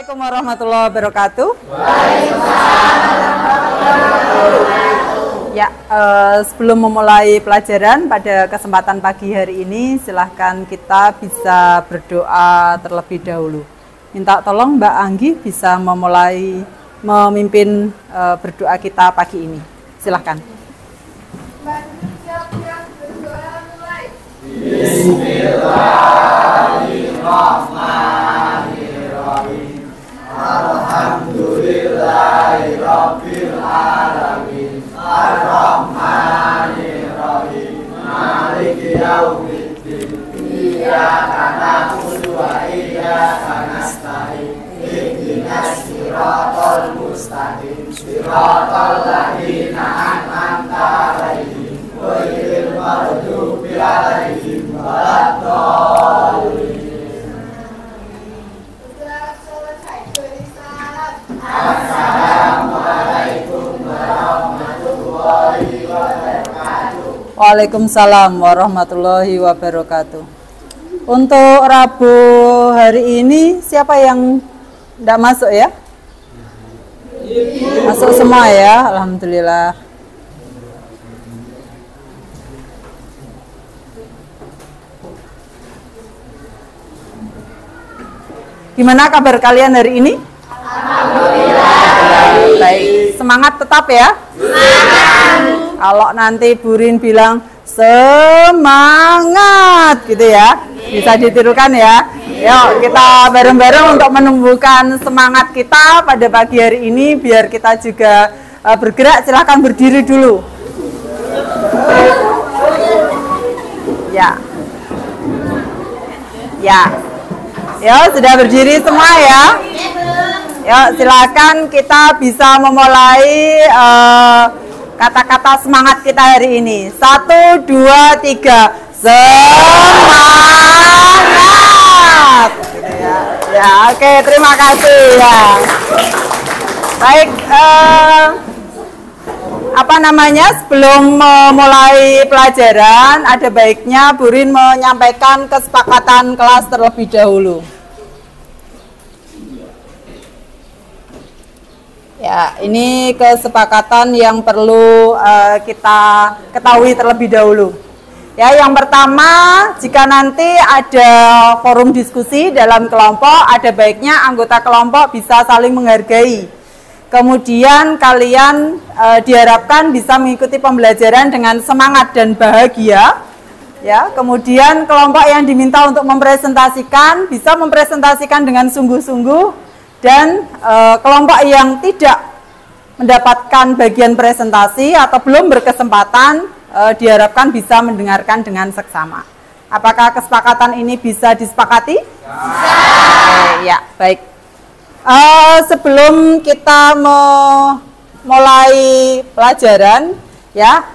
Assalamualaikum warahmatullahi wabarakatuh. Ya, sebelum memulai pelajaran pada kesempatan pagi hari ini, silahkan kita bisa berdoa terlebih dahulu. Minta tolong Mbak Anggi bisa memimpin berdoa kita pagi ini. Silahkan. Bismillahirrahmanirrahim. Alhamdulillahirabbil alamin. Ar-Rahmanirrahim. Maliki yaumiddin. Iyyaka na'budu wa iyyaka nasta'in. Ihdinas siratal mustaqim. Siratal ladzina an'amta 'alaihim ghairil maghdubi 'alaihim waladdallin. Assalamualaikum warahmatullahi wabarakatuh. Waalaikumsalam warahmatullahi wabarakatuh. Untuk Rabu hari ini siapa yang tidak masuk ya? Masuk semua ya, alhamdulillah. Gimana kabar kalian hari ini? Alhamdulillah. Baik, semangat tetap ya. Semangat. Kalau nanti Burin bilang semangat gitu ya, bisa ditirukan ya. Yuk kita bareng-bareng untuk menumbuhkan semangat kita pada pagi hari ini, biar kita juga bergerak. Silahkan berdiri dulu. Ya. Ya. Yuk, sudah berdiri semua ya. Yuk, silakan kita bisa memulai kata-kata semangat kita hari ini. 1, 2, 3. Semangat. Gitu ya. Ya, oke, terima kasih ya. Baik, sebelum memulai pelajaran, ada baiknya Burin menyampaikan kesepakatan kelas terlebih dahulu. Ya, ini kesepakatan yang perlu kita ketahui terlebih dahulu. Ya, yang pertama, jika nanti ada forum diskusi dalam kelompok, ada baiknya anggota kelompok bisa saling menghargai. Kemudian kalian diharapkan bisa mengikuti pembelajaran dengan semangat dan bahagia. Ya, kemudian kelompok yang diminta untuk mempresentasikan bisa mempresentasikan dengan sungguh-sungguh. Dan kelompok yang tidak mendapatkan bagian presentasi atau belum berkesempatan diharapkan bisa mendengarkan dengan seksama. Apakah kesepakatan ini bisa disepakati? Ya, baik. Sebelum kita memulai pelajaran, ya,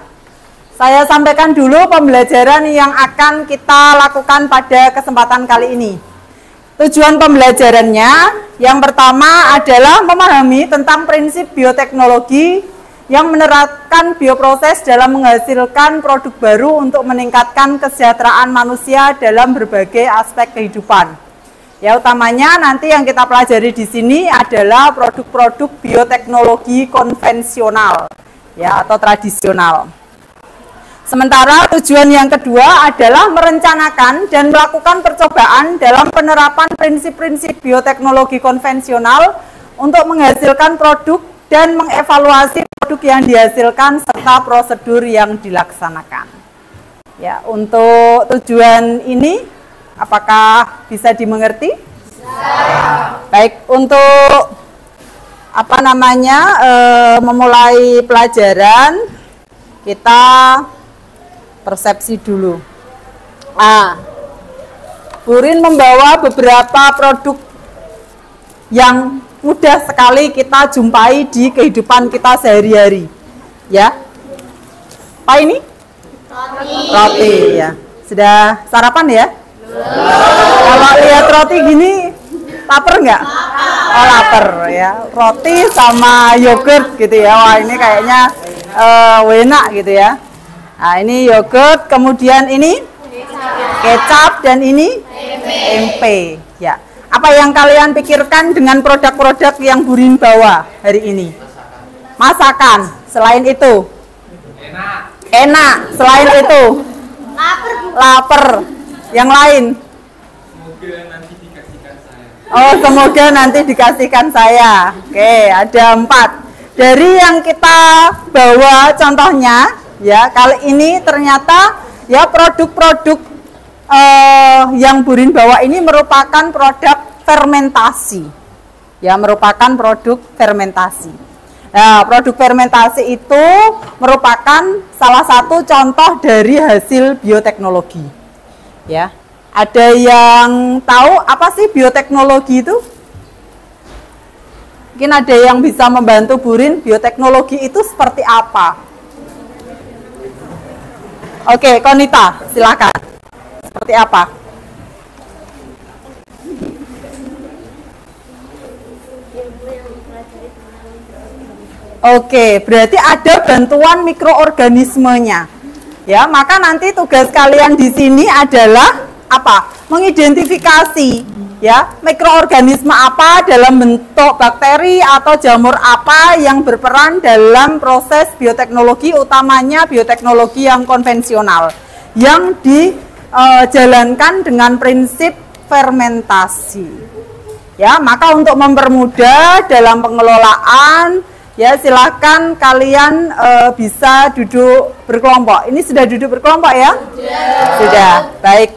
saya sampaikan dulu pembelajaran yang akan kita lakukan pada kesempatan kali ini. Tujuan pembelajarannya yang pertama adalah memahami tentang prinsip bioteknologi yang menerapkan bioproses dalam menghasilkan produk baru untuk meningkatkan kesejahteraan manusia dalam berbagai aspek kehidupan. Ya, utamanya nanti yang kita pelajari di sini adalah produk-produk bioteknologi konvensional ya, atau tradisional. Sementara tujuan yang kedua adalah merencanakan dan melakukan percobaan dalam penerapan prinsip-prinsip bioteknologi konvensional untuk menghasilkan produk dan mengevaluasi produk yang dihasilkan serta prosedur yang dilaksanakan. Ya, untuk tujuan ini apakah bisa dimengerti? Baik, untuk memulai pelajaran kita persepsi dulu. Burin membawa beberapa produk yang mudah sekali kita jumpai di kehidupan kita sehari-hari. Ya. Apa ini? Roti ya. Sudah sarapan ya? Kalau lihat roti gini, lapar nggak? Oh, lapar ya. Roti sama yogurt gitu ya. Wah, ini kayaknya enak gitu ya. Nah, ini yogurt, kemudian ini kecap dan ini tempe. Ya. Apa yang kalian pikirkan dengan produk-produk yang Burin bawa hari ini? Masakan. Selain itu? Enak. Selain itu? Lapar. Yang lain? Oh, semoga nanti dikasihkan saya. Oke, ada 4. Dari yang kita bawa contohnya, ya kali ini ternyata ya produk-produk yang Burin bawa ini merupakan produk fermentasi. Ya, merupakan produk fermentasi. Nah, produk fermentasi itu merupakan salah satu contoh dari hasil bioteknologi. Ya. Ada yang tahu apa sih bioteknologi itu? Mungkin ada yang bisa membantu Burin, bioteknologi itu seperti apa? Oke, Konita, silakan. Seperti apa? Oke, berarti ada bantuan mikroorganismenya. Ya, maka nanti tugas kalian di sini adalah apa? Mengidentifikasi ya, mikroorganisme apa dalam bentuk bakteri atau jamur apa yang berperan dalam proses bioteknologi, utamanya bioteknologi yang konvensional yang dijalankan dengan prinsip fermentasi. Ya, maka untuk mempermudah dalam pengelolaan, ya silakan kalian bisa duduk berkelompok. Ini sudah duduk berkelompok ya? Sudah. Baik.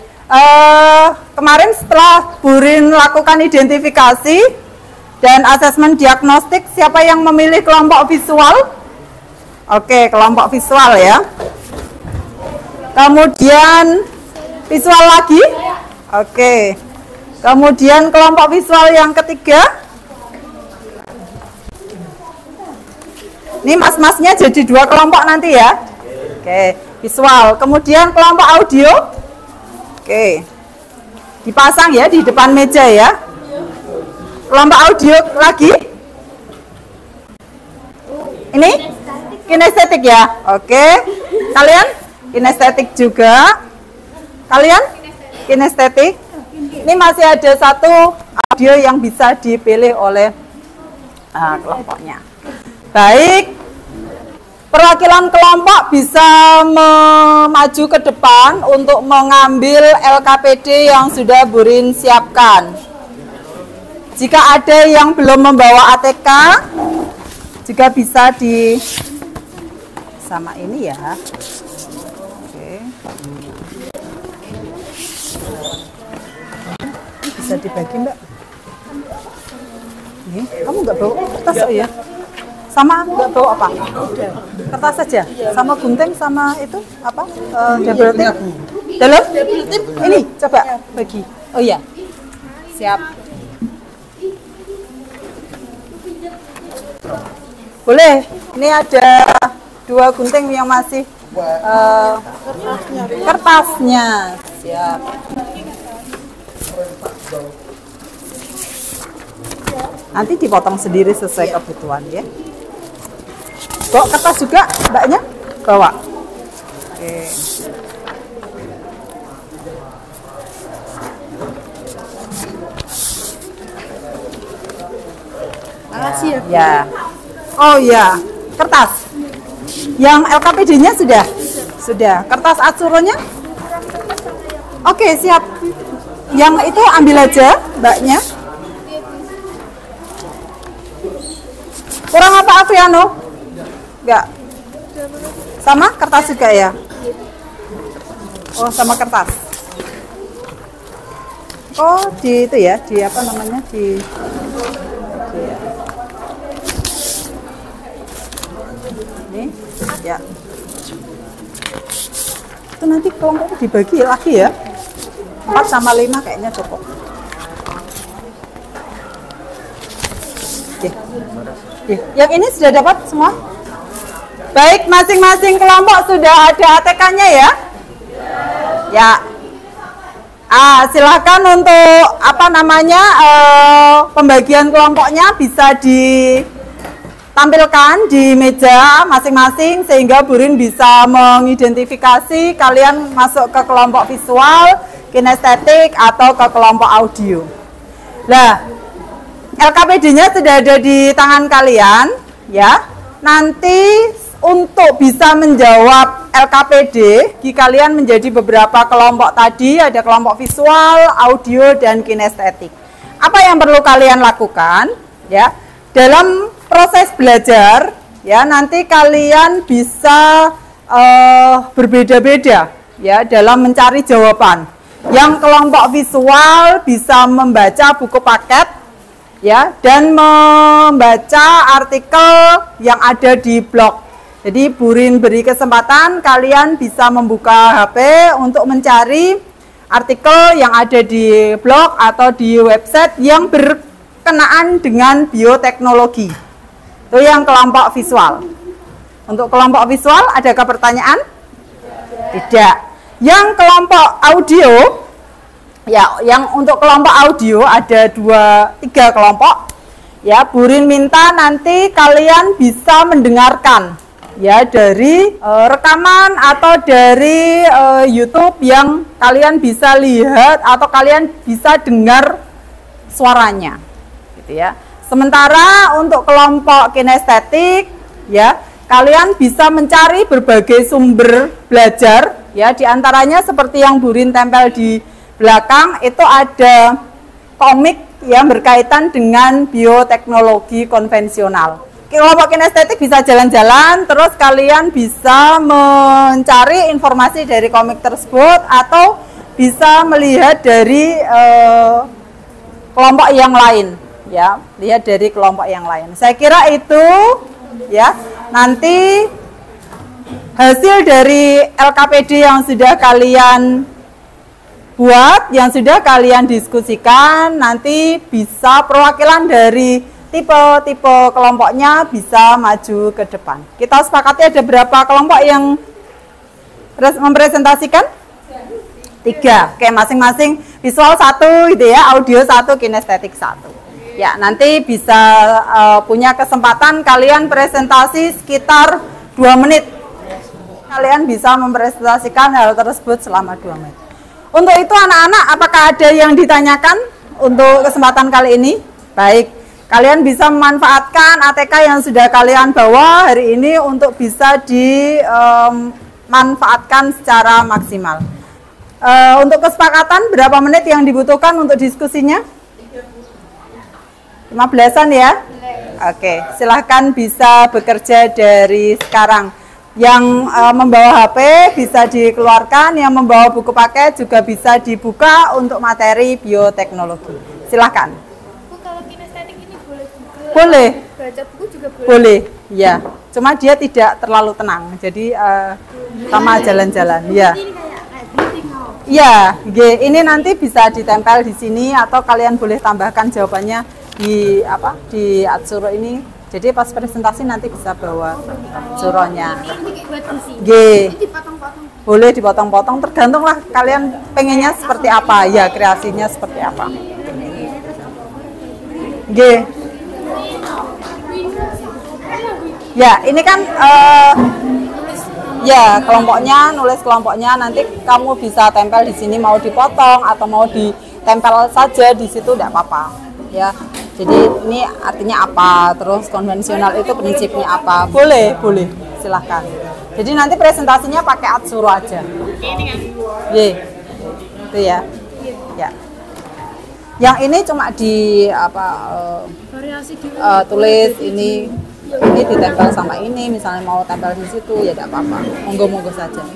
Kemarin setelah Burin lakukan identifikasi dan asesmen diagnostik, siapa yang memilih kelompok visual? Oke, kelompok visual ya. Kemudian visual lagi? Oke. Kemudian kelompok visual yang ketiga? Ini mas-masnya jadi 2 kelompok nanti ya. Oke, visual. Kemudian kelompok audio? Oke. Dipasang ya di depan meja ya. Kelompok audio lagi? Ini? Kinestetik ya? Oke. Kalian? Kinestetik juga. Kalian? Kinestetik. Ini masih ada 1 audio yang bisa dipilih oleh kelompoknya. Baik. Perwakilan kelompok bisa maju ke depan untuk mengambil LKPD yang sudah Burin siapkan. Jika ada yang belum membawa ATK, juga bisa di sama ini ya. Oke. Bisa dibagi, Mbak. Ini, kamu nggak bawa kertas ya? Sama nggak bawa apa? Kertas saja? Sama gunting sama itu apa? Double tip? Dalam? Ini coba bagi. Oh iya. Siap. Boleh. Ini ada 2 gunting yang masih kertasnya. Siap. Nanti dipotong sendiri sesuai kebutuhan ya. Bawa kertas juga mbaknya? Bawa. Oke. Makasih ya. Ya. Oh ya, kertas. Yang LKPD-nya sudah? Sudah. Kertas atsuronya? Oke, siap. Yang itu ambil aja mbaknya. Kurang apa Aviano? Enggak. Sama kertas juga ya? Oh, sama kertas. Oh, di itu ya, di apa namanya? Di ini ya. Itu nanti kelompoknya dibagi lagi ya. 4 sama 5 kayaknya cukup. Oke. Yang ini sudah dapat semua? Baik, masing-masing kelompok sudah ada ATK-nya ya? Ya. Silakan untuk apa namanya pembagian kelompoknya bisa ditampilkan di meja masing-masing sehingga Burin bisa mengidentifikasi kalian masuk ke kelompok visual, kinestetik atau ke kelompok audio. Nah, LKPD-nya sudah ada di tangan kalian, ya. Nanti untuk bisa menjawab LKPD, kalian menjadi beberapa kelompok tadi, ada kelompok visual, audio, dan kinestetik. Apa yang perlu kalian lakukan, ya? Dalam proses belajar, ya, nanti kalian bisa berbeda-beda, ya, dalam mencari jawaban. Yang kelompok visual bisa membaca buku paket, ya, dan membaca artikel yang ada di blog. Jadi Burin beri kesempatan kalian bisa membuka HP untuk mencari artikel yang ada di blog atau di website yang berkenaan dengan bioteknologi. Itu yang kelompok visual. Untuk kelompok visual adakah pertanyaan? Tidak. Yang kelompok audio, ya, yang untuk kelompok audio ada 3 kelompok. Ya, Burin minta nanti kalian bisa mendengarkan, ya, dari rekaman atau dari YouTube yang kalian bisa lihat atau kalian bisa dengar suaranya, gitu ya. Sementara untuk kelompok kinestetik, ya, kalian bisa mencari berbagai sumber belajar, ya, diantaranya seperti yang Burin tempel di belakang itu ada komik yang berkaitan dengan bioteknologi konvensional. Kelompok kinestetik bisa jalan-jalan, terus kalian bisa mencari informasi dari komik tersebut atau bisa melihat dari kelompok yang lain, ya, lihat dari kelompok yang lain. Saya kira itu, ya, nanti hasil dari LKPD yang sudah kalian buat, yang sudah kalian diskusikan, nanti bisa perwakilan dari tipe-tipe kelompoknya bisa maju ke depan. Kita sepakati ada berapa kelompok yang mempresentasikan? 3. Oke, masing-masing visual 1 gitu ya, audio 1, kinestetik 1. Ya, nanti bisa punya kesempatan kalian presentasi sekitar 2 menit. Kalian bisa mempresentasikan hal tersebut selama 2 menit. Untuk itu anak-anak, apakah ada yang ditanyakan untuk kesempatan kali ini? Baik. Kalian bisa memanfaatkan ATK yang sudah kalian bawa hari ini untuk bisa dimanfaatkan secara maksimal. Untuk kesepakatan berapa menit yang dibutuhkan untuk diskusinya? 15-an ya? Oke, silahkan bisa bekerja dari sekarang. Yang membawa HP bisa dikeluarkan, yang membawa buku paket juga bisa dibuka untuk materi bioteknologi. Silahkan. Boleh. Baca buku juga boleh. Boleh, ya. Cuma dia tidak terlalu tenang. Jadi sama jalan-jalan, ya. Ya, ini nanti bisa ditempel di sini atau kalian boleh tambahkan jawabannya di di Atsuro ini. Jadi pas presentasi nanti bisa bawa Atsuronya. Boleh dipotong-potong, tergantung lah kalian pengennya seperti apa, ya, kreasinya seperti apa. Ya, ini kan ya kelompoknya, nulis kelompoknya, nanti kamu bisa tempel di sini, mau dipotong atau mau ditempel saja di situ tidak apa-apa, ya. Jadi ini artinya apa, terus konvensional itu prinsipnya apa, boleh, silahkan. Jadi nanti presentasinya pakai Atsuro aja. Itu ya. Ya. Yang ini cuma di tulis ini ditempel sama ini, misalnya mau tempel di situ ya tidak apa-apa, monggo-monggo saja.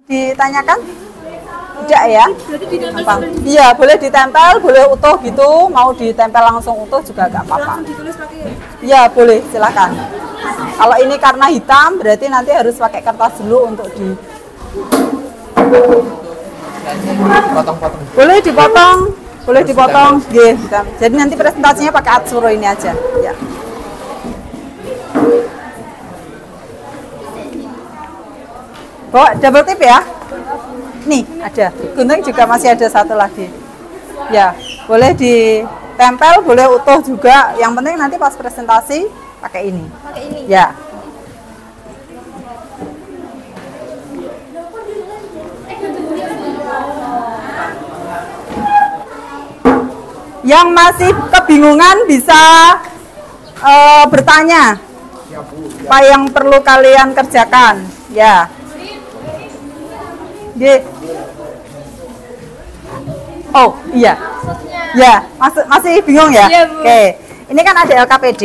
Ditanyakan? Tidak ya? Gampang. Iya, boleh ditempel, boleh utuh gitu, mau ditempel langsung utuh juga nggak apa-apa. Iya, boleh, silakan. Kalau ini karena hitam, berarti nanti harus pakai kertas dulu untuk di potong-potong. Boleh dipotong, jadi nanti presentasinya pakai Atsuro ini aja, ya. Bawa double tip ya. Nih ada, gunting juga masih ada satu lagi. Ya, boleh ditempel, boleh utuh juga. Yang penting nanti pas presentasi pakai ini. Ya. Yang masih kebingungan bisa bertanya. Apa yang perlu kalian kerjakan? Ya. Oh iya. Ya, masih bingung ya? Iya, Bu. Oke. Ini kan ada LKPD,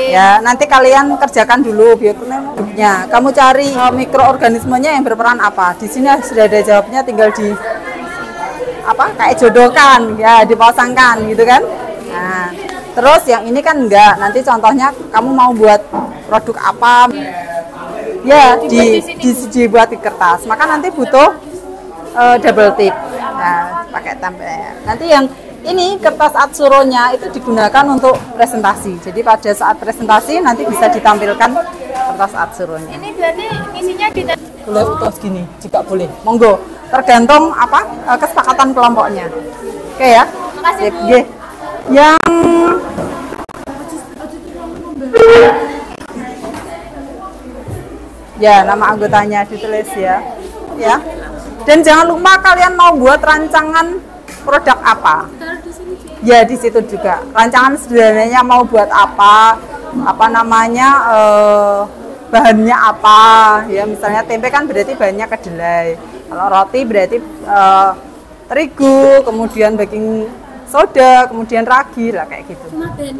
ya. Nanti kalian kerjakan dulu biohidupnya. Kamu cari mikroorganismenya yang berperan apa. Di sini sudah ada jawabnya, tinggal di apa? Kayak jodohkan, ya, dipasangkan, gitu kan? Nah, terus yang ini kan enggak. Nanti contohnya kamu mau buat produk apa? Ya, dibuat di kertas. Maka nanti butuh double tip. Nah, pakai tempel. Nanti yang ini kertas atsuronya itu digunakan untuk presentasi. Jadi pada saat presentasi nanti bisa ditampilkan kertas atsuronya. Ini berarti isinya Boleh utuh segini juga boleh. Monggo. Tergantung apa kesepakatan kelompoknya. Oke ya. Makasih, Bu. Oke. Yang ya nama anggotanya ditulis ya. Ya. Dan jangan lupa kalian mau buat rancangan produk apa? Ya di situ juga. Rancangan sederhananya mau buat apa namanya, bahannya apa? Ya misalnya tempe kan berarti bahannya kedelai. Kalau roti berarti terigu, kemudian baking soda, kemudian ragi lah kayak gitu.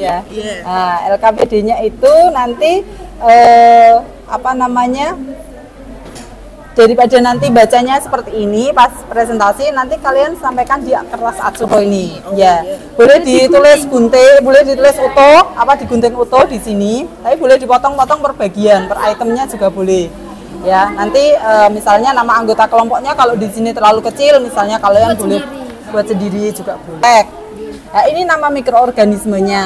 Ya. Nah, LKPD-nya itu nanti apa namanya? Daripada nanti bacanya seperti ini pas presentasi, nanti kalian sampaikan di kertas atsuro ini. Ya, boleh ditulis gunting, boleh ditulis utuh, apa digunting utuh di sini. Tapi boleh dipotong-potong per bagian, per itemnya juga boleh. Ya, nanti misalnya nama anggota kelompoknya kalau di sini terlalu kecil, misalnya kalian boleh buat sendiri juga boleh. Nah, ini nama mikroorganismenya.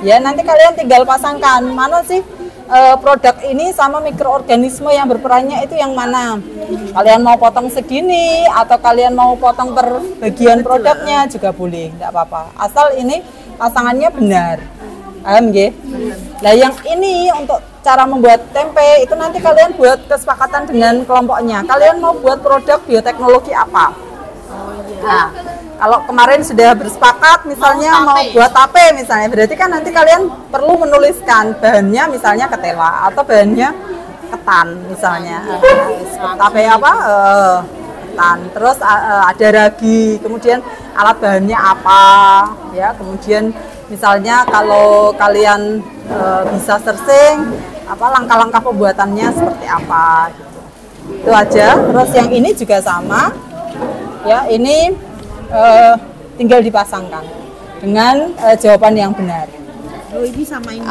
Ya, nanti kalian tinggal pasangkan mana sih produk ini sama mikroorganisme yang berperannya itu yang mana. Kalian mau potong segini atau kalian mau potong per bagian produknya juga boleh, tidak apa-apa. Asal ini pasangannya benar. Paham nggih? Nah, yang ini untuk cara membuat tempe itu nanti kalian buat kesepakatan dengan kelompoknya. Kalian mau buat produk bioteknologi apa? Nah, kalau kemarin sudah bersepakat misalnya mau buat tape misalnya, berarti kan nanti kalian perlu menuliskan bahannya misalnya ketela atau bahannya ketan misalnya. Tape apa? Ketan. Terus ada ragi, kemudian alat bahannya apa ya, kemudian misalnya kalau kalian bisa searching apa langkah-langkah pembuatannya seperti apa gitu. Itu aja. Terus yang ini juga sama. Ya, ini tinggal dipasangkan dengan jawaban yang benar. Oh, ini sama ini.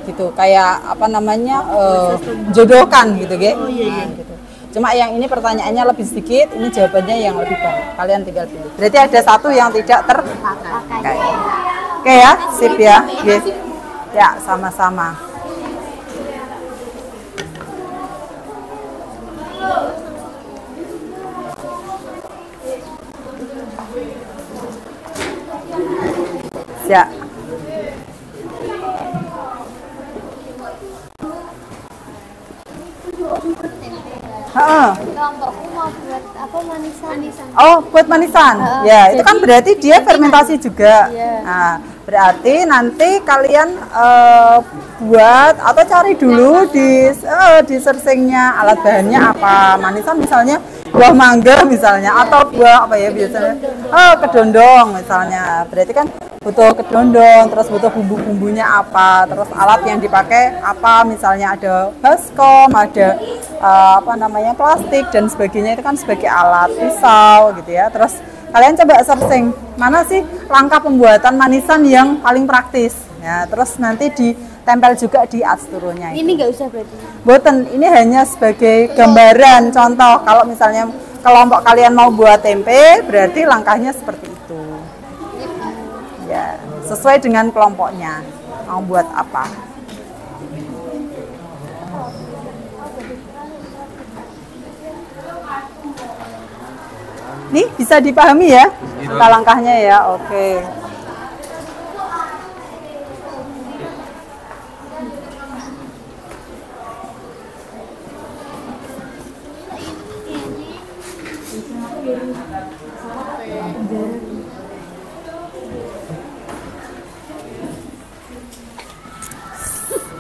Gitu. Kayak apa namanya? Jodohkan gitu, Ge. Oh, iya, iya. Nah, gitu. Cuma yang ini pertanyaannya lebih sedikit, ini jawabannya yang lebih banyak. Kalian tinggal pilih. Berarti ada satu yang tidak terpakai. Oke ya, sip ya. Ge. Ya, sama-sama. Ya. Kelompokku mau buat apa manisan. Oh, buat manisan. Ya, itu kan berarti dia fermentasi juga. Iya. Nah, berarti nanti kalian buat atau cari dulu di searchingnya alat bahannya apa. Manisan misalnya buah mangga misalnya atau buah apa ya biasanya? Kedondong misalnya. Berarti kan butuh kedondong, terus butuh bumbu-bumbunya apa, terus alat yang dipakai apa, misalnya ada baskom, ada apa namanya plastik dan sebagainya, itu kan sebagai alat, pisau gitu ya. Terus kalian coba searching mana sih langkah pembuatan manisan yang paling praktis ya, terus nanti ditempel juga di atsuronya. Ini nggak usah berarti. Boten, ini hanya sebagai gambaran contoh. Kalau misalnya kelompok kalian mau buat tempe, berarti langkahnya seperti itu. Ya, sesuai dengan kelompoknya mau buat apa. Nih bisa dipahami ya langkah-langkahnya ya. Oke.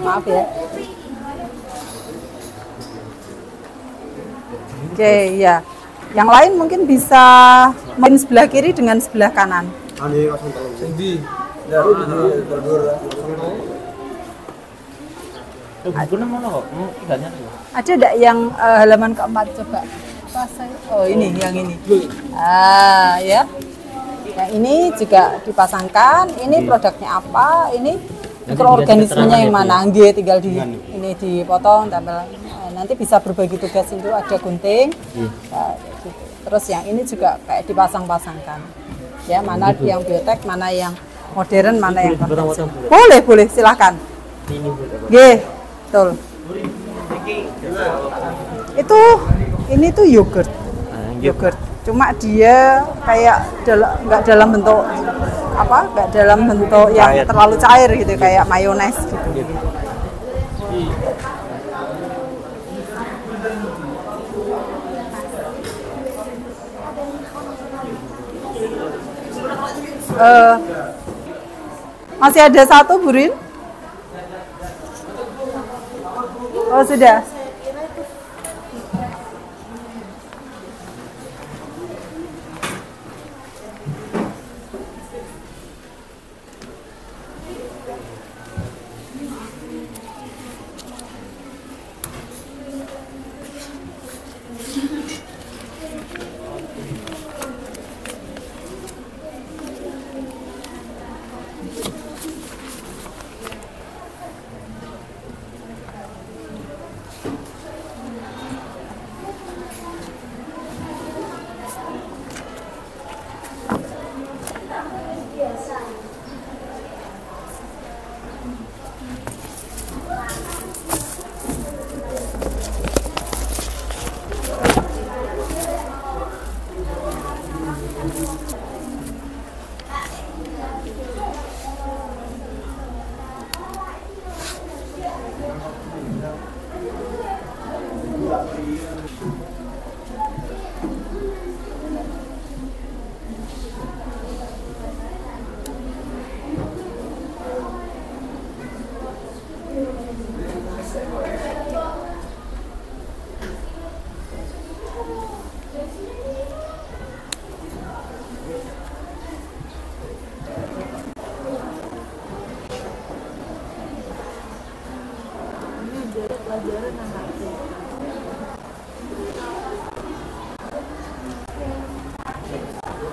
Maaf ya. Oke, ya. Yang lain mungkin bisa main sebelah kiri dengan sebelah kanan. Ada enggak yang halaman keempat coba? Oh ini, yang ini. Ah ya. Yang ini juga dipasangkan. Ini produknya apa? Ini mikroorganismenya yang mana? G tinggal di ini dipotong, tempel. Nanti bisa berbagi tugas itu ada gunting. Nah, gitu. Terus yang ini juga kayak dipasang-pasangkan. Ya, mana yang biotek, mana yang modern, mana yang konvensional. Boleh, silakan. G, betul. Ini tuh yogurt. Yogurt. Cuma dia kayak nggak dalam bentuk apa? Nggak dalam bentuk yang terlalu cair gitu, kayak mayones gitu. Masih ada satu, Burin? Oh, sudah.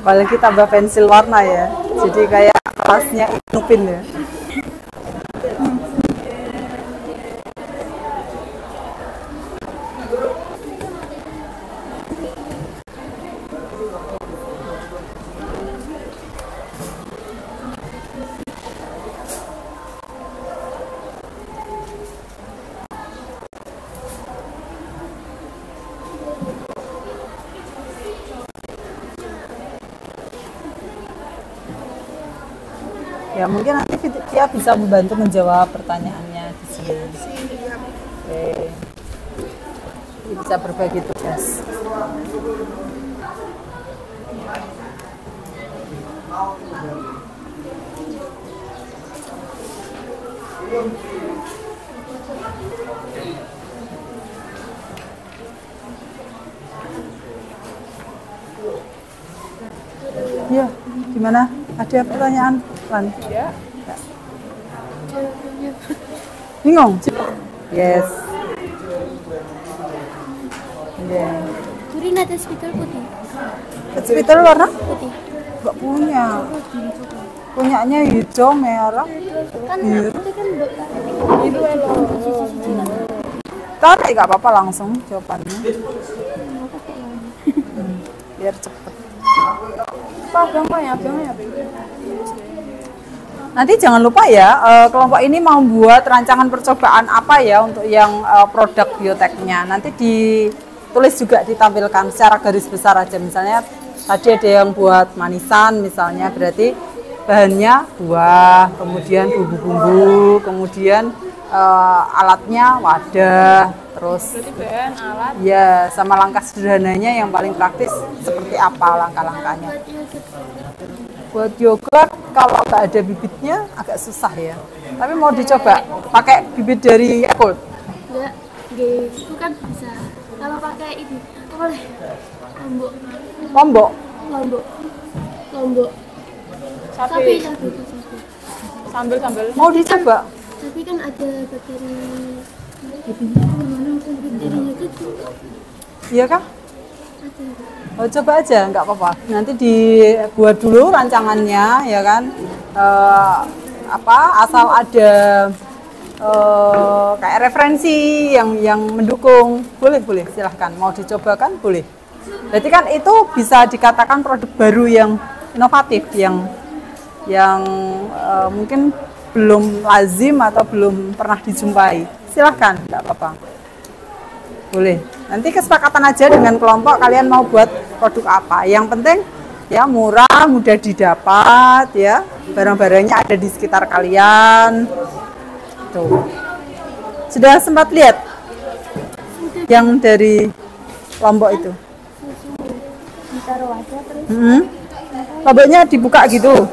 Apalagi tambah pensil warna ya, jadi kayak kelasnya Inupin ya. Ya mungkin nanti dia bisa membantu menjawab pertanyaannya di sini. Oke. Dia bisa berbagi tugas. Ya, gimana? Ada pertanyaan, Lan? Ya. Bingung? Yes. Yeah. Burin ada speaker putih. Speaker warna? Putih. Enggak punya. Punyanya hijau, merah, Kan biru. itu kan Tarik nggak apa-apa langsung jawabannya. Biar cepet. Nanti jangan lupa ya, kelompok ini mau buat rancangan percobaan apa ya untuk yang produk bioteknya. Nanti ditulis juga, ditampilkan secara garis besar aja. Misalnya tadi ada yang buat manisan misalnya, berarti bahannya buah, kemudian bumbu-bumbu, kemudian alatnya wadah, terus bahan alat ya sama langkah sederhananya yang paling praktis seperti apa langkah-langkahnya. Buat yogurt kalau nggak ada bibitnya agak susah ya. Tapi mau dicoba pakai bibit dari Yakult. Enggak, itu kan bisa. Kalau pakai ini, boleh. Lombok. Lombok. Lombok. Lombok. Sapi. Sapi. Sambil. Mau dicoba? Tapi kan ada bakteri. Bakterinya itu. Iya kah? Ada. Oh, coba aja, nggak apa-apa. Nanti dibuat dulu rancangannya, ya kan? Asal ada kayak referensi yang mendukung, boleh, silahkan. Mau dicoba kan, boleh. Berarti kan itu bisa dikatakan produk baru yang inovatif, yang mungkin belum lazim atau belum pernah dijumpai. Silahkan, nggak apa-apa. Boleh. Nanti kesepakatan aja dengan kelompok kalian mau buat produk apa. Yang penting ya murah, mudah didapat ya. Barang-barangnya ada di sekitar kalian. Tuh. Sudah sempat lihat yang dari Lombok itu? Ditaruh aja terus. Lomboknya dibuka gitu.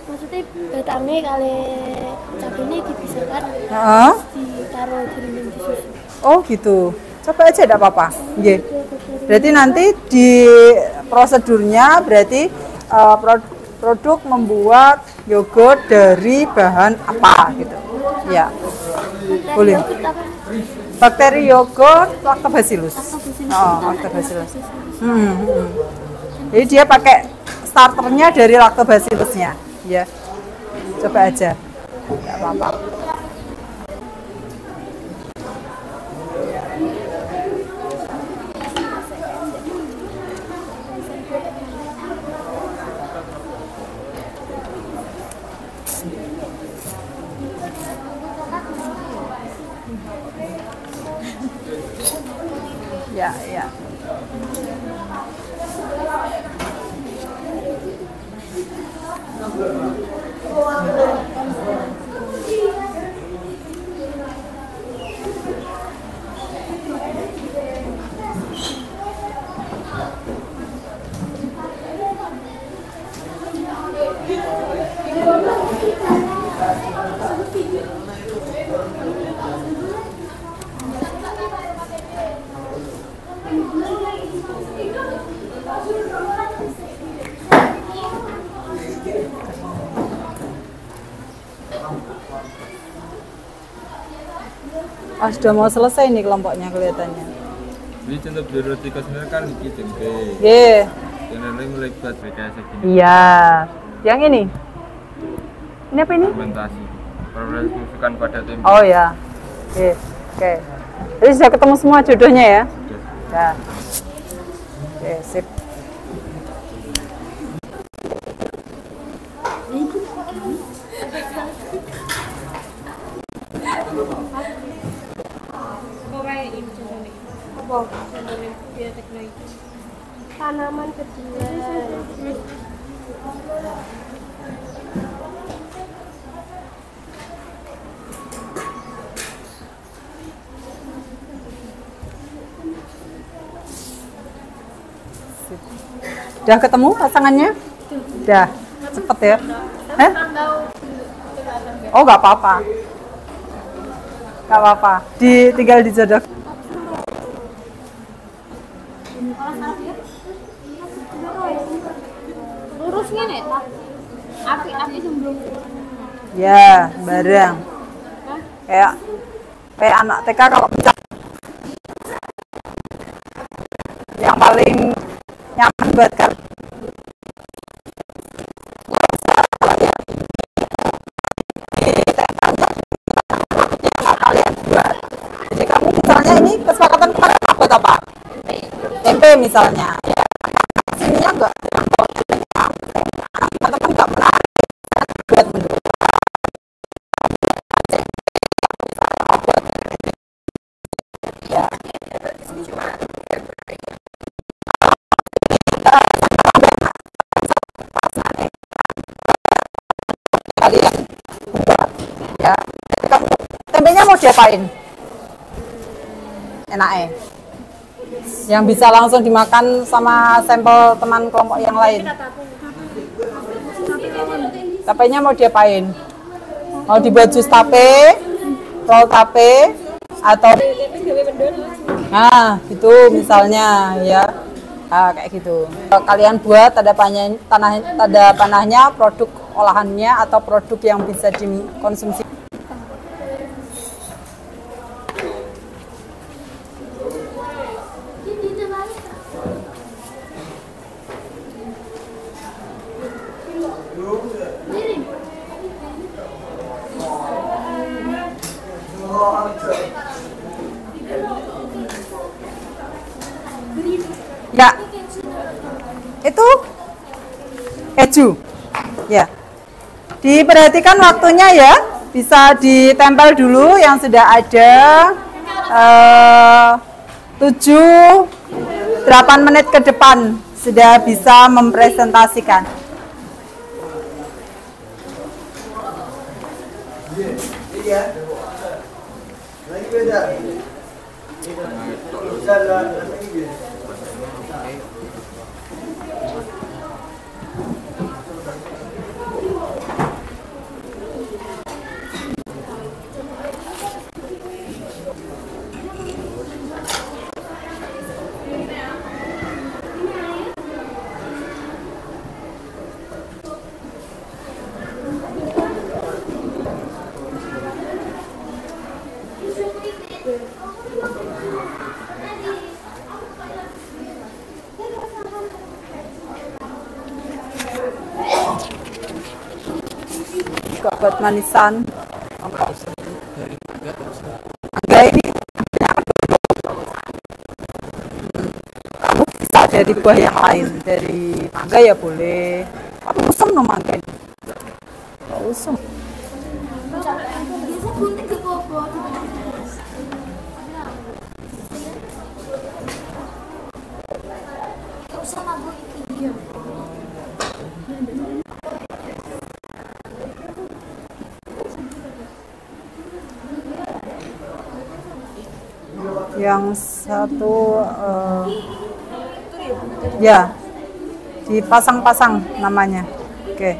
Maksudnya batangnya kali cabenya dipisahkan. Ditaruh direndam di susu. Oh gitu. Coba aja enggak apa-apa. Nggih. Berarti nanti di prosedurnya berarti produk membuat yogurt dari bahan apa gitu. Ya. Boleh. Bakteri yogurt Lactobacillus. Oh, Lactobacillus. Jadi dia pakai starternya dari Lactobacillusnya, ya. Coba aja. Enggak apa-apa. Ya. Oh, sudah mau selesai nih kelompoknya kelihatannya. Ini contoh biotika sebenarnya kan di tempe. Iya. Yang lain melebat rekayasa gini. Iya. Yang ini? Ini apa ini? Fermentasi. Proses pembusukan pada tempe. Oh ya. Oke. Jadi sudah ketemu semua jodohnya ya? Ya. Oke, sip. Tanaman kecilan. Udah ketemu pasangannya? Udah. Cepet ya? Oh, nggak apa-apa. Nggak apa-apa. Tinggal dijodoh. Lurus ngene ta? Api semblung. Ya, bareng. Kayak anak TK kalau pecah. Yang paling nyaman buat kan. Jadi kamu misalnya ini kesepakatan kemarin buat apa? Tempe misalnya. Sininya enggak. Teman-teman enggak pernah buat ya. Kalian ya. Jadi kamu tempenya mau diapain? Enaknya yang bisa langsung dimakan sama sampel teman kelompok yang lain. Tapenya mau diapain? Mau dibuat jus tape, roll tape, atau nah gitu misalnya ya. Nah, kayak gitu. Kalau kalian buat tanda panahnya produk olahannya atau produk yang bisa dikonsumsi. Ya, itu keju. Ya, diperhatikan waktunya ya. Bisa ditempel dulu yang sudah ada 7-8 menit ke depan sudah bisa mempresentasikan. Juga buat manisan. Angga ini kamu bisa dari buah yang lain, dari mangga ya boleh. Aku usum no mangga ini. Usum. Yang satu ya dipasang-pasang namanya. Oke.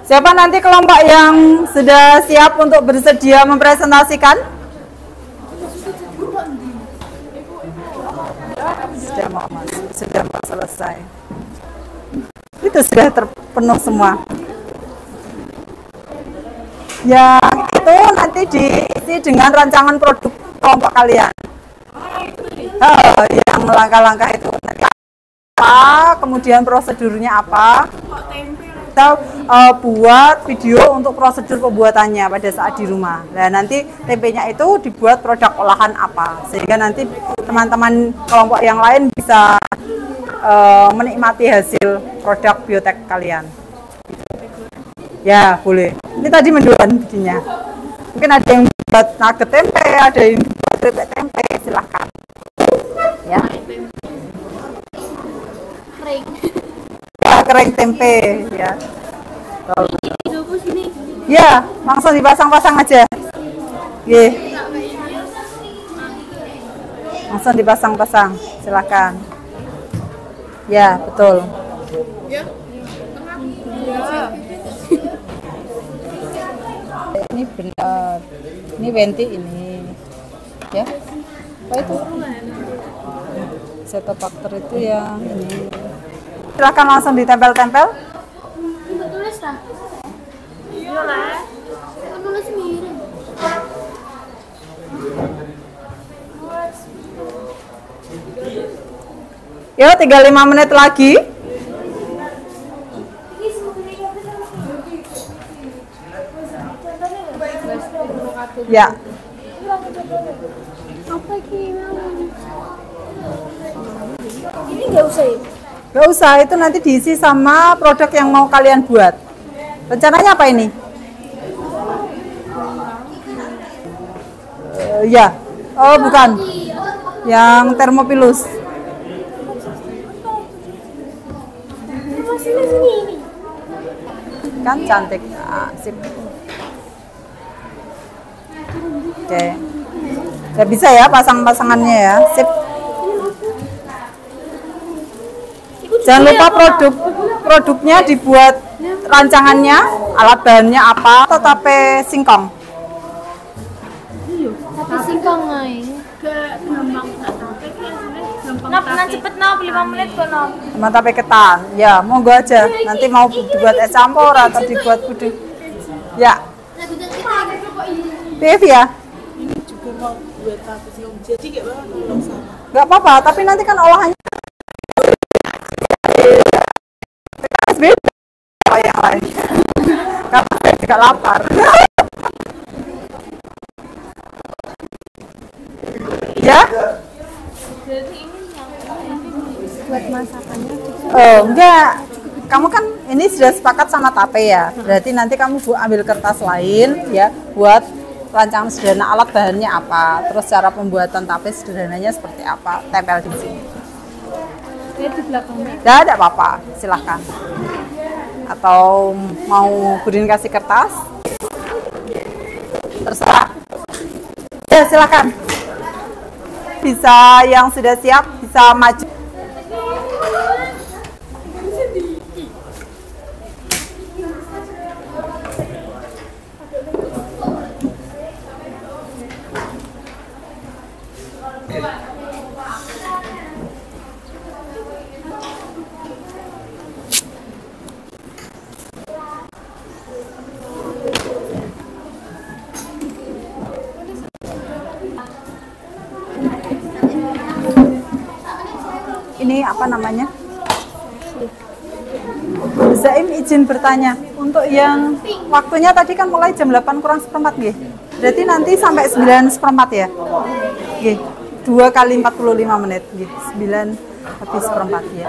Siapa nanti kelompok yang sudah siap untuk bersedia mempresentasikan? Sudah mau selesai. Itu sudah terpenuh semua. Yang itu nanti diisi dengan rancangan produk kelompok kalian. Yang langkah-langkah itu nanti apa, kemudian prosedurnya apa. Kita buat video untuk prosedur pembuatannya pada saat di rumah. Nah, nanti tempenya itu dibuat produk olahan apa, sehingga nanti teman-teman kelompok yang lain bisa menikmati hasil produk biotek kalian. Ya, boleh. Ini tadi mendoan bikinnya. Mungkin ada yang buat nugget tempe, ada yang buat keripik tempe, silahkan. Ya. Kering. Ya, kering tempe, ya. Ya, langsung dipasang-pasang aja. Ye. Langsung dipasang-pasang, silahkan. Ya, betul. Ini benar, ini venti ini, ya. Apa itu? Setofaktor itu yang ini. Silahkan langsung ditempel-tempel. Tulis lah. Iya lah. Tulis miring. Yo, 35 menit lagi. Ya. Apa ini nggak usah ya? Nggak usah, itu nanti diisi sama produk yang mau kalian buat. Rencananya apa ini? Ya. Oh, bukan. Yang Thermopilus. Kan cantik. Ah, sip. Oke. Udah bisa ya pasang-pasangannya ya. Sip. Jangan lupa produknya dibuat rancangannya, alat bahannya apa, atau tape singkong. Tapi singkong ngai. gampang tak tape kan gampang Nop, cepet nop, 5 menit kok nop. Cuma tape ketan. Ya, monggo aja. Nanti mau dibuat es campur atau dibuat puding. Ya. Beef ya? ini juga mau buat tape sih jadi kayak belum sama Gak apa-apa, tapi nanti kan olahannya beda sama yang lain. Karena saya juga lapar. Ya? Buat masakannya juga. Oh, enggak. Kamu kan ini sudah sepakat sama tape ya. Berarti nanti kamu ambil kertas lain ya buat rancangan sederhana, alat bahannya apa, terus cara pembuatan tape sederhananya seperti apa, tempel di sini. Dia di belakangnya. Ya, tidak apa-apa, silahkan. Atau mau Budin kasih kertas? Terserah. Ya, silahkan. Bisa yang sudah siap, bisa maju. Ini apa namanya? Zaim izin bertanya, untuk yang waktunya tadi kan mulai jam 8 kurang seperempat nggih. Berarti nanti sampai 9 seperempat ya? Nggih. 2 kali 45 menit nggih. 9 lebih seperempat ya.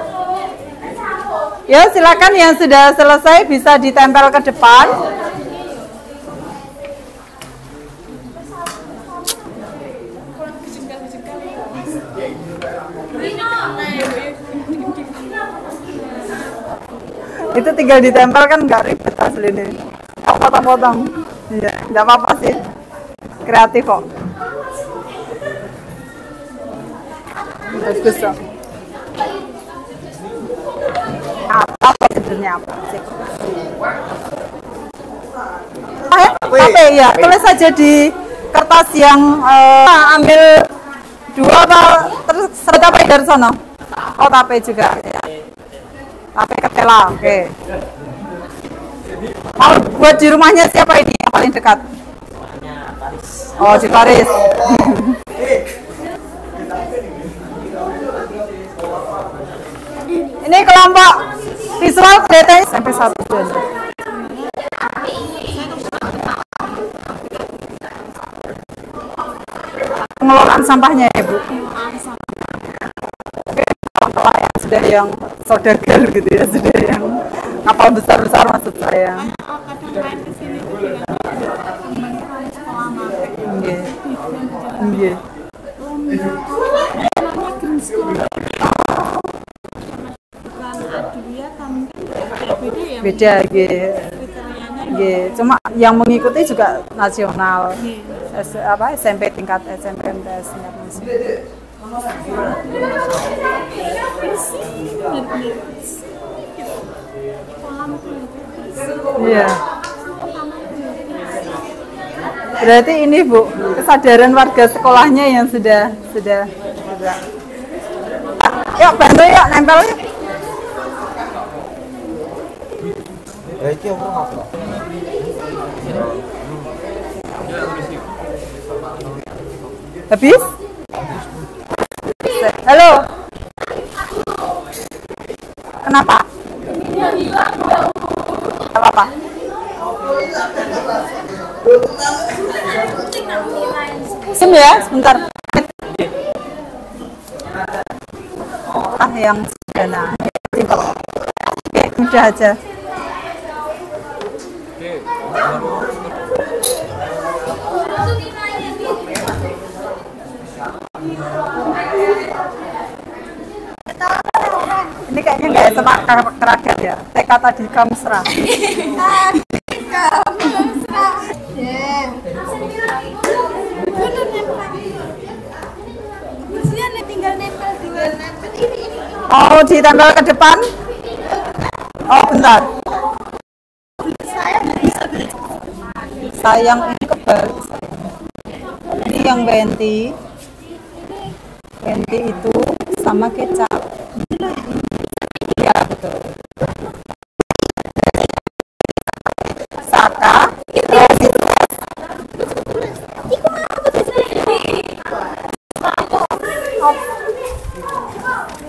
Ya, silakan yang sudah selesai bisa ditempel ke depan. Itu tinggal ditempel kan nggak ribet asli nih. Potong-potong. Iya, nggak apa-apa sih. Kreatif kok. Bagus dong. Apa sebenarnya apa sih? Tape ya, tulis saja di kertas yang ambil 2 apa terus serta tape dari sana. Oh, tape juga ya. Tape ketela, oke. Mau buat di rumahnya siapa ini yang paling dekat? Oh, di Paris. Ini kelompok visual datanya sampai 1 jam. Pengelolaan sampahnya ya, Bu. Kalau yang sudah yang saudagar gitu ya, sudah yang kapal besar-besar maksud saya. kadang main kesini tuh dengan teman sekolah matek Nggih. Nggih. namanya green school bukan Adulia kan beda ya Beda nggih. kriterianya Nggih. Cuma yang mengikuti juga nasional. nih SMP tingkat SMP MTS tingkat nasional. Iya. Berarti ini Bu, kesadaran warga sekolahnya yang sudah. Yuk bantu yuk, nempel yuk. Habis? Halo. Kenapa? Apa? Sim ya, sebentar. Yang sederhana, simpel. Oke, mudah aja. Ini kayaknya nggak sama keragat ya. TK tadi kamsra. Tinggal nempel ini. Mau ditempel ke depan? Oh, bentar. Sayang, ini kebalik. Ini yang venti. Venti itu sama kecap. Ya, betul. Saka.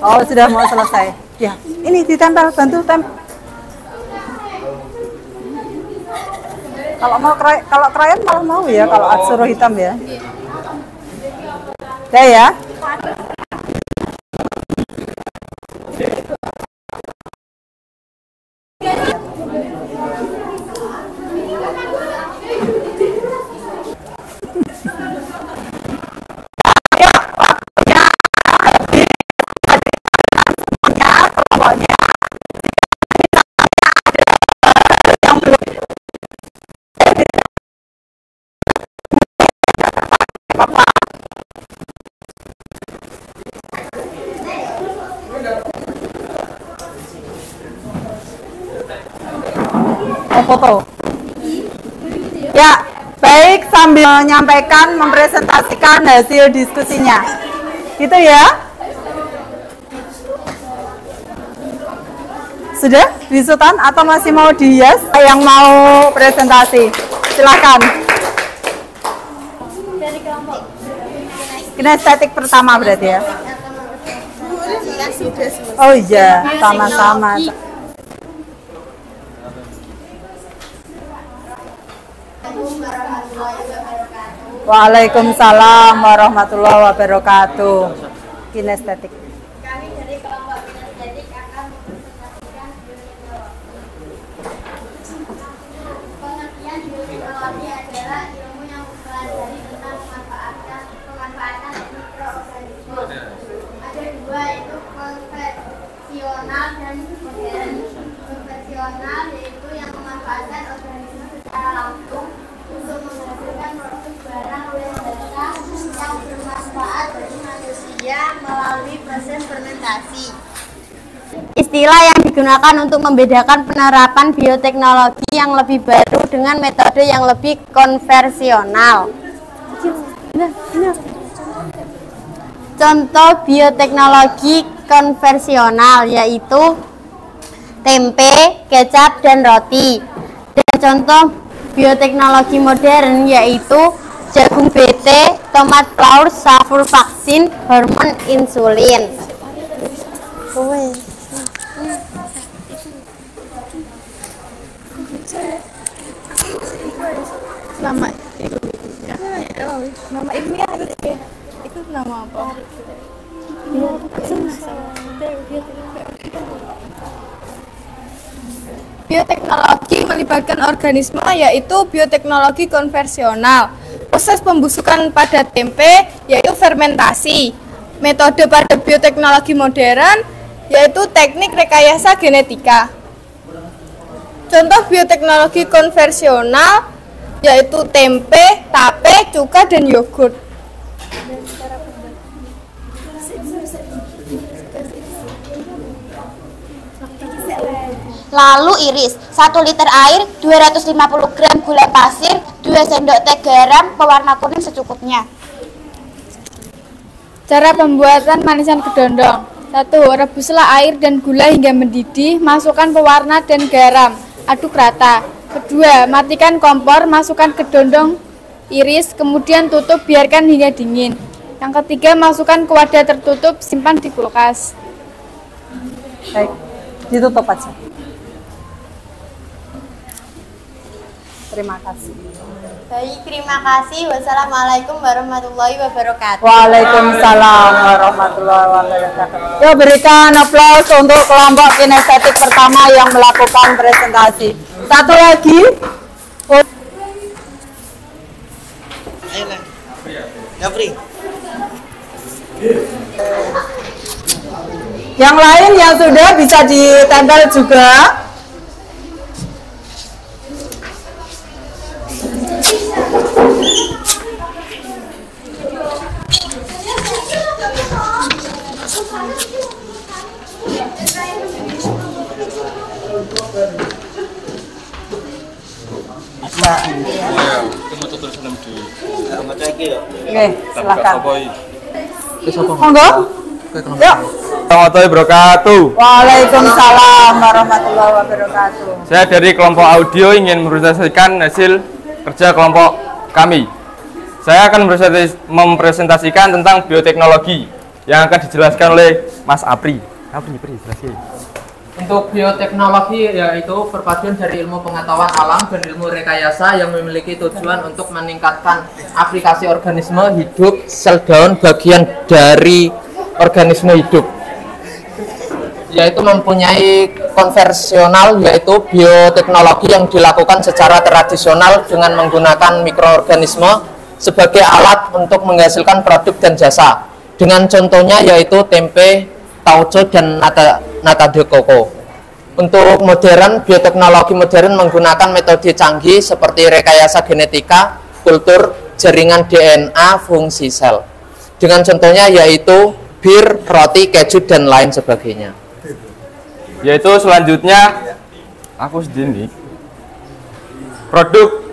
Oh, sudah mau selesai. Ya, ini ditempel, bantu tempel. Kalau krayon malah mau ya, kalau suruh hitam ya. Udah ya. Foto. Ya, baik, sambil menyampaikan, mempresentasikan hasil diskusinya. Gitu ya. Sudah wisutan atau masih mau dihias? Yang mau presentasi, silakan. Kinestetik pertama berarti ya. Oh iya, sama-sama. Waalaikumsalam warahmatullahi wabarakatuh. Kinestetik. Kami dari kelompok kinestetik akan mempresentasikan pengertian bioteknologi adalah ilmu yang mempelajari tentang pemanfaatan mikroorganisme. Ada dua, yaitu konvensional dan modern. Konvensional yaitu yang memanfaatkan organisme secara langsung untuk menghasilkan produk barang oleh jasa yang bermanfaat bagi manusia melalui proses fermentasi. Istilah yang digunakan untuk membedakan penerapan bioteknologi yang lebih baru dengan metode yang lebih konvensional. Contoh bioteknologi konvensional yaitu tempe, kecap, dan roti. Dan contoh bioteknologi modern yaitu jagung bete, tomat flour, sulfur vaksin, hormon insulin. Nama ilmiah itu nama apa? Bioteknologi melibatkan organisme yaitu bioteknologi konvensional. Proses pembusukan pada tempe yaitu fermentasi. Metode pada bioteknologi modern yaitu teknik rekayasa genetika. Contoh bioteknologi konvensional yaitu tempe, tape, cuka, dan yogurt. Lalu iris, 1 liter air, 250 gram gula pasir, 2 sendok teh garam, pewarna kuning secukupnya. Cara pembuatan manisan kedondong. 1. Rebuslah air dan gula hingga mendidih, masukkan pewarna dan garam, aduk rata. 2. Matikan kompor, masukkan kedondong iris, kemudian tutup, biarkan hingga dingin. Yang 3. Masukkan ke wadah tertutup, simpan di kulkas. Baik, ditutup aja. Terima kasih. Baik, terima kasih. Wassalamualaikum warahmatullahi wabarakatuh. Waalaikumsalam warahmatullahi wabarakatuh. Yuk berikan aplaus untuk kelompok kinestetik pertama yang melakukan presentasi. Satu lagi. Yang lain yang sudah bisa ditempel juga. Oke, silakan. Monggo. Yuk. Assalamualaikum warahmatullahi wabarakatuh. Waalaikumsalam warahmatullahi wabarakatuh. Saya dari kelompok audio ingin mempresentasikan hasil kerja kelompok kami. Saya akan mempresentasikan tentang bioteknologi yang akan dijelaskan oleh Mas Apri. Apri, jelasin. Untuk bioteknologi yaitu perpaduan dari ilmu pengetahuan alam dan ilmu rekayasa yang memiliki tujuan untuk meningkatkan aplikasi organisme hidup sel daun bagian dari organisme hidup, yaitu mempunyai konvensional yaitu bioteknologi yang dilakukan secara tradisional dengan menggunakan mikroorganisme sebagai alat untuk menghasilkan produk dan jasa, dengan contohnya yaitu tempe, tauco, dan nata de coco. Untuk modern, bioteknologi modern menggunakan metode canggih seperti rekayasa genetika, kultur, jaringan DNA, fungsi sel. Dengan contohnya yaitu bir, roti, keju, dan lain sebagainya. Yaitu selanjutnya aku sendiri produk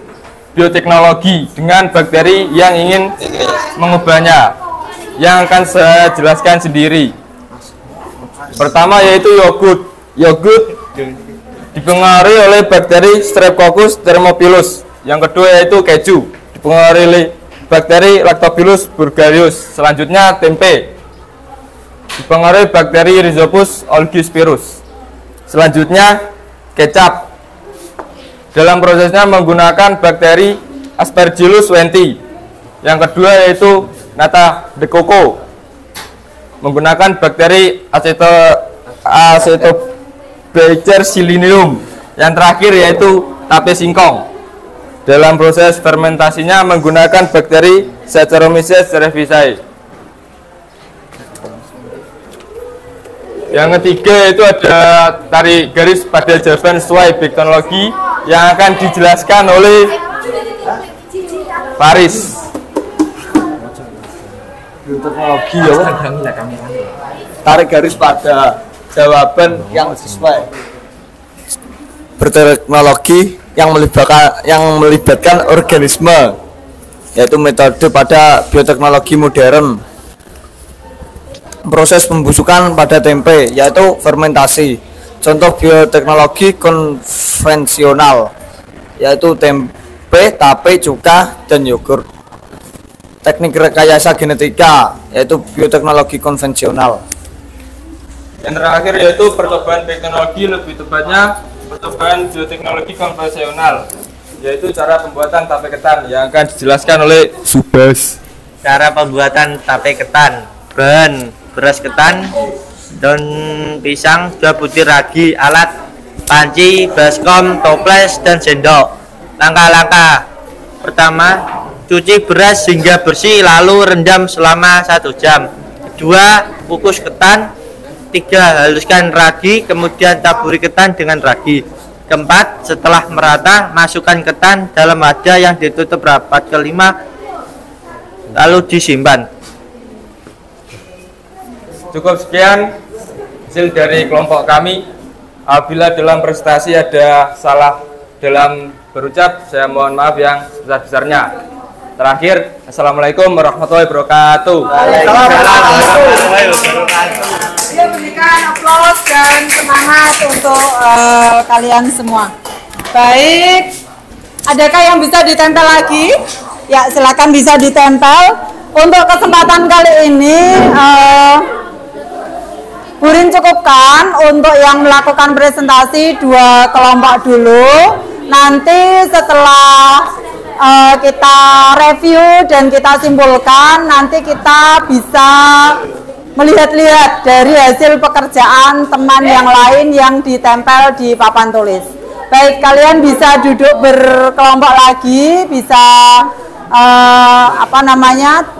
bioteknologi dengan bakteri yang ingin mengubahnya, yang akan saya jelaskan sendiri. Pertama yaitu yogurt. Yogurt dipengaruhi oleh bakteri Streptococcus thermophilus. Yang kedua yaitu keju, dipengaruhi oleh bakteri Lactobacillus burgerius. Selanjutnya tempe, dipengaruhi bakteri Rhizopus olgispirus. Selanjutnya kecap, dalam prosesnya menggunakan bakteri Aspergillus wenti. Yang kedua yaitu nata de coco, menggunakan bakteri Acetobacter silinium. Yang terakhir yaitu tape singkong, dalam proses fermentasinya menggunakan bakteri Saccharomyces cerevisiae. Yang ketiga itu ada tarik garis pada jawaban sesuai bioteknologi yang akan dijelaskan oleh Faris. Bioteknologi ya, tarik garis pada jawaban yang sesuai. Berteknologi yang melibatkan organisme, yaitu metode pada bioteknologi modern. Proses pembusukan pada tempe, yaitu fermentasi. Contoh bioteknologi konvensional, yaitu tempe, tape, cuka, dan yogurt. Teknik rekayasa genetika, yaitu bioteknologi konvensional. Yang terakhir yaitu percobaan teknologi, lebih tepatnya percobaan bioteknologi konvensional, yaitu cara pembuatan tape ketan yang akan dijelaskan oleh Subas. Cara pembuatan tape ketan: bahan beras ketan, daun pisang, 2 butir ragi, alat panci, baskom, toples, dan sendok. Langkah-langkah: pertama, cuci beras hingga bersih lalu rendam selama 1 jam. Kedua, kukus ketan. 3, haluskan ragi, kemudian taburi ketan dengan ragi. Keempat, setelah merata, masukkan ketan dalam wadah yang ditutup rapat. Kelima, lalu disimpan. Cukup sekian hasil dari kelompok kami. Apabila dalam presentasi ada salah dalam berucap, saya mohon maaf yang sebesar-besarnya. Terakhir, Assalamualaikum warahmatullahi wabarakatuh. Ya, berikan aplaus dan semangat untuk kalian semua. Baik, adakah yang bisa ditempel lagi? Ya, silakan bisa ditempel. Untuk kesempatan kali ini, Burin cukupkan untuk yang melakukan presentasi 2 kelompok dulu. Nanti setelah kita review dan kita simpulkan, nanti kita bisa melihat-lihat dari hasil pekerjaan teman yang lain yang ditempel di papan tulis. Baik, kalian bisa duduk berkelompok lagi, bisa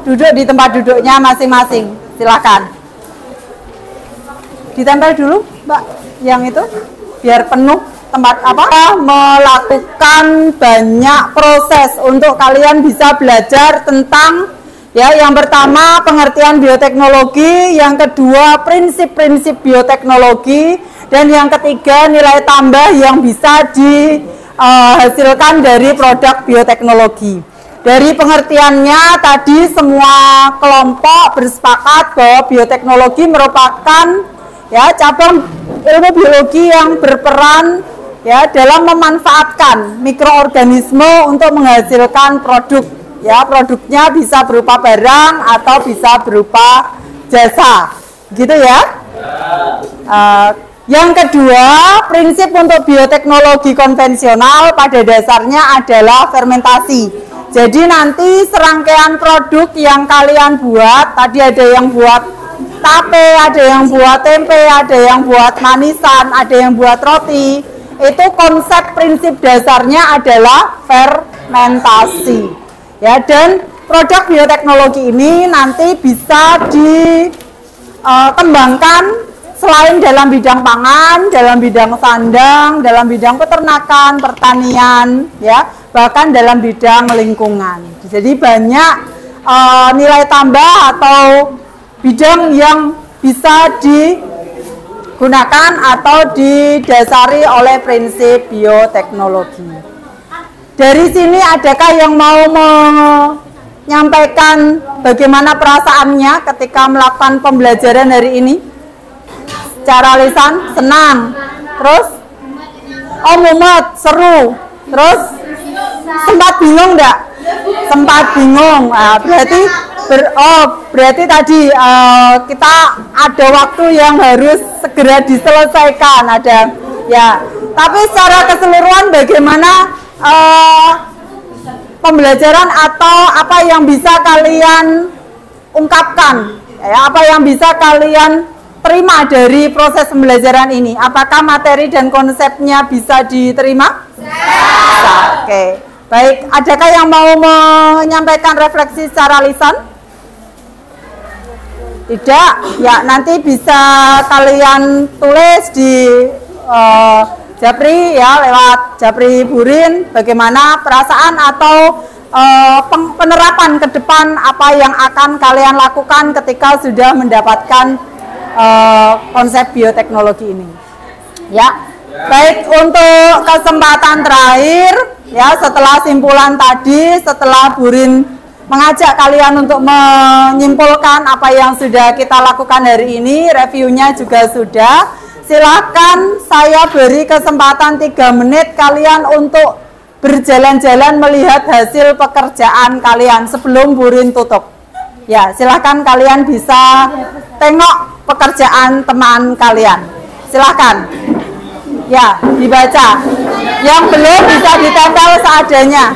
duduk di tempat duduknya masing-masing. Silakan. Ditempel dulu, Mbak, yang itu biar penuh tempat melakukan banyak proses untuk kalian bisa belajar tentang yang pertama pengertian bioteknologi, yang kedua prinsip-prinsip bioteknologi, Dan yang ketiga, nilai tambah yang bisa dihasilkan dari produk bioteknologi. Dari pengertiannya tadi semua kelompok bersepakat bahwa bioteknologi merupakan ya cabang ilmu biologi yang berperan ya dalam memanfaatkan mikroorganisme untuk menghasilkan produk. Ya, produknya bisa berupa barang atau bisa berupa jasa. Gitu ya. Yang kedua, prinsip untuk bioteknologi konvensional pada dasarnya adalah fermentasi. Jadi nanti serangkaian produk yang kalian buat, tadi ada yang buat tape, ada yang buat tempe, ada yang buat manisan, ada yang buat roti. Itu konsep prinsip dasarnya adalah fermentasi. Ya, dan produk bioteknologi ini nanti bisa dikembangkan selain dalam bidang pangan, dalam bidang sandang, dalam bidang peternakan, pertanian, ya, bahkan dalam bidang lingkungan. Jadi banyak nilai tambah atau bidang yang bisa digunakan atau didasari oleh prinsip bioteknologi. Dari sini adakah yang mau menyampaikan bagaimana perasaannya ketika melakukan pembelajaran hari ini? Secara lisan, senang. Terus, oh mumet, seru. Terus, sempat bingung enggak? Sempat bingung. Nah, berarti tadi kita ada waktu yang harus segera diselesaikan. Ada, ya. Tapi secara keseluruhan bagaimana pembelajaran atau apa yang bisa kalian ungkapkan? Ya, apa yang bisa kalian terima dari proses pembelajaran ini? Apakah materi dan konsepnya bisa diterima? Bisa. Oke. Baik, adakah yang mau menyampaikan refleksi secara lisan? Tidak? Ya, nanti bisa kalian tulis di Japri ya, lewat Japri Burin bagaimana perasaan atau penerapan ke depan apa yang akan kalian lakukan ketika sudah mendapatkan konsep bioteknologi ini. Ya, baik, untuk kesempatan terakhir ya, setelah simpulan tadi, setelah Burin mengajak kalian untuk menyimpulkan apa yang sudah kita lakukan hari ini, reviewnya juga sudah. Silakan saya beri kesempatan 3 menit kalian untuk berjalan-jalan melihat hasil pekerjaan kalian sebelum Burin tutup. Ya, silakan kalian bisa tengok pekerjaan teman kalian. Silakan. Ya, dibaca. Yang belum bisa ditempel seadanya.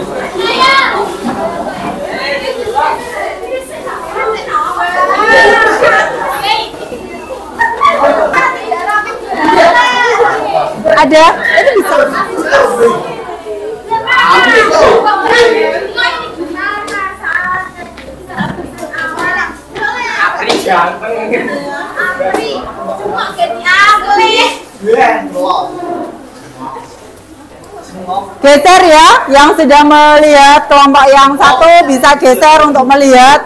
Ada? Itu bisa. Geser ya, yang sudah melihat kelompok yang satu bisa geser untuk melihat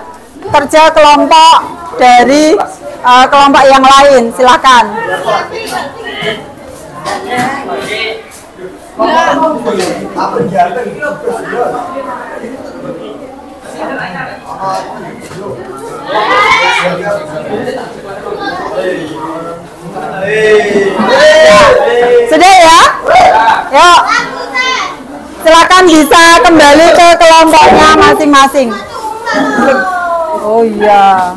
kerja kelompok dari kelompok yang lain. Silakan. Sudah ya? Yuk. Silakan bisa kembali ke kelompoknya masing-masing. Oh iya.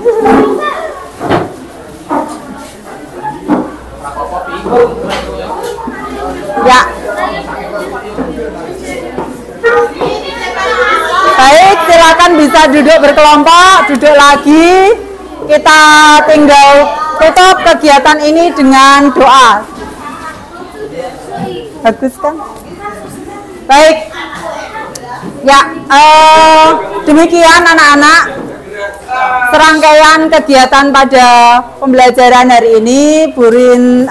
Ya. Baik, silakan bisa duduk berkelompok, duduk lagi. Kita tinggal tutup kegiatan ini dengan doa. Bagus kan? Baik. Ya, demikian anak-anak serangkaian kegiatan pada pembelajaran hari ini. Burin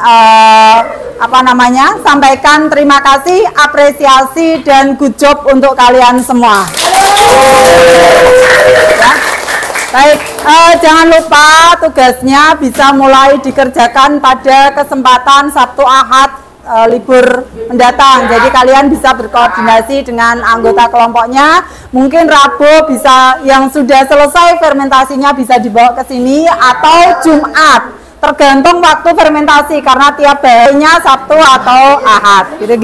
sampaikan terima kasih, apresiasi dan good job untuk kalian semua. Ya. Baik, jangan lupa tugasnya bisa mulai dikerjakan pada kesempatan Sabtu Ahad libur mendatang. Jadi kalian bisa berkoordinasi dengan anggota kelompoknya. Mungkin Rabu bisa yang sudah selesai fermentasinya bisa dibawa ke sini atau Jumat. Tergantung waktu fermentasi karena tiap harinya Sabtu atau Ahad. Gitu.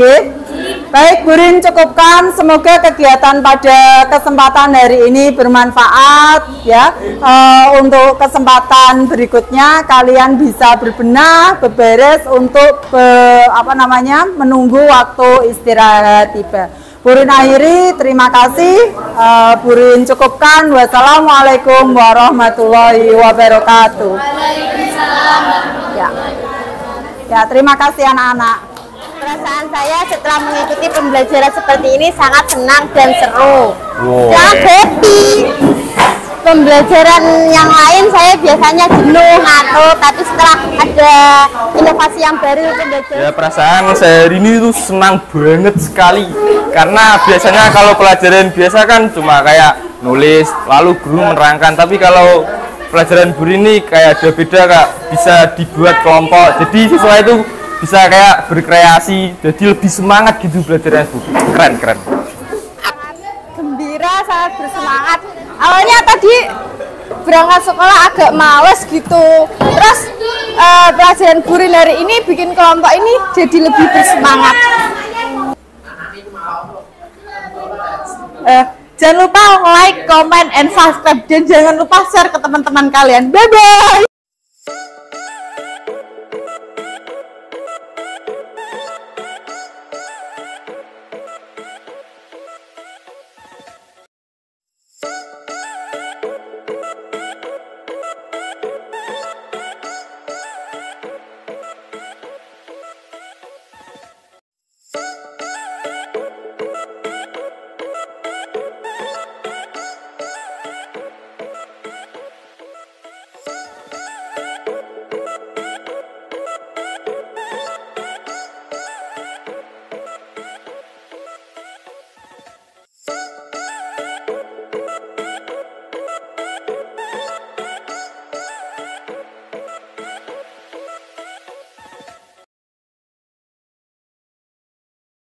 Baik, Burin cukupkan. Semoga kegiatan pada kesempatan hari ini bermanfaat ya. Untuk kesempatan berikutnya kalian bisa berbenah, beberes untuk menunggu waktu istirahat tiba. Burin akhiri, terima kasih. Burin cukupkan. Wassalamualaikum warahmatullahi wabarakatuh. Ya, terima kasih anak-anak. Perasaan saya setelah mengikuti pembelajaran seperti ini sangat senang dan seru. Sangat happy. Pembelajaran yang lain saya biasanya jenuh, ngantuk, tapi setelah ada inovasi yang baru pembelajaran. Ya, perasaan saya hari ini tuh senang banget sekali. Karena biasanya kalau pelajaran biasa kan cuma kayak nulis, lalu guru menerangkan. Tapi kalau pelajaran Burin ini kayak ada beda, Kak. Bisa dibuat kelompok. Jadi siswa itu bisa kayak berkreasi, jadi lebih semangat gitu belajarnya, Bu. Keren. Gembira, sangat bersemangat. Awalnya tadi berangkat sekolah agak males gitu. Terus pelajaran Burin hari ini bikin kelompok ini jadi lebih bersemangat. Jangan lupa like, comment, and subscribe. Dan jangan lupa share ke teman-teman kalian. Bye-bye.